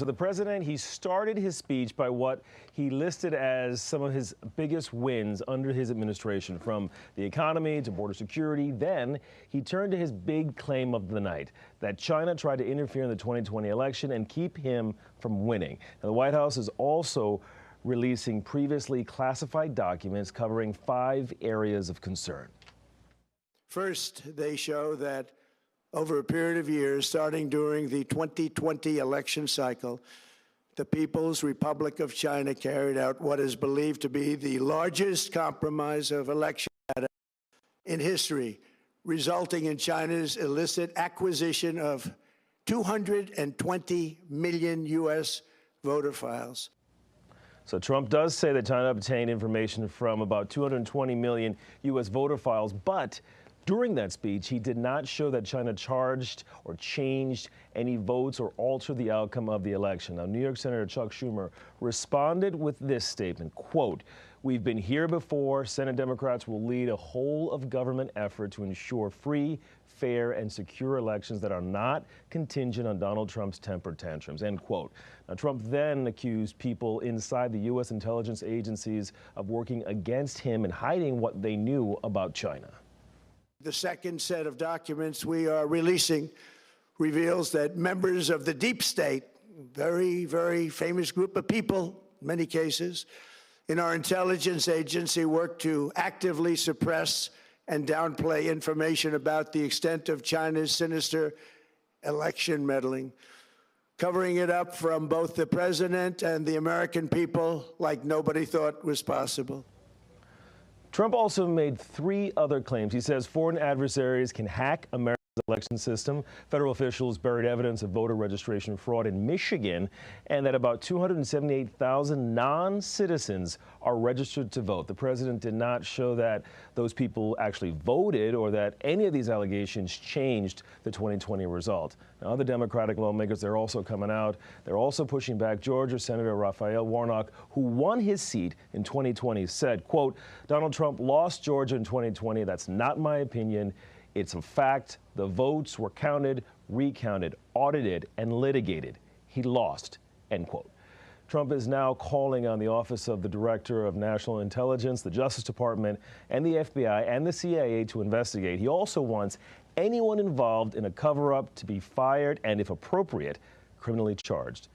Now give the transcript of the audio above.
So the president, he started his speech by what he listed as some of his biggest wins under his administration, from the economy to border security. Then he turned to his big claim of the night, that China tried to interfere in the 2020 election and keep him from winning. Now, the White House is also releasing previously classified documents covering 5 areas of concern. First, they show that over a period of years, starting during the 2020 election cycle, the People's Republic of China carried out what is believed to be the largest compromise of election data in history, resulting in China's illicit acquisition of 220 million U.S. voter files. So Trump does say that China obtained information from about 220 million U.S. voter files, but during that speech, he did not show that China charged or changed any votes or altered the outcome of the election. Now, New York Senator Chuck Schumer responded with this statement, quote, "We've been here before. Senate Democrats will lead a whole-of-government effort to ensure free, fair, and secure elections that are not contingent on Donald Trump's temper tantrums," end quote. Now, Trump then accused people inside the U.S. intelligence agencies of working against him and hiding what they knew about China. The second set of documents we are releasing reveals that members of the deep state, very, very famous group of people, in many cases, in our intelligence agency work to actively suppress and downplay information about the extent of China's sinister election meddling, covering it up from both the president and the American people like nobody thought was possible. Trump also made 3 other claims. He says foreign adversaries can hack America's election system. Federal officials buried evidence of voter registration fraud in Michigan, and that about 278,000 non-citizens are registered to vote. The president did not show that those people actually voted or that any of these allegations changed the 2020 result. Now, other Democratic lawmakers, they're also coming out. They're also pushing back. Georgia Senator Raphael Warnock, who won his seat in 2020, said, quote, "Donald Trump lost Georgia in 2020. That's not my opinion. It's a fact. The votes were counted, recounted, audited, and litigated. He lost," end quote. Trump is now calling on the Office of the Director of National Intelligence, the Justice Department, and the FBI and the CIA to investigate. He also wants anyone involved in a cover-up to be fired and, if appropriate, criminally charged.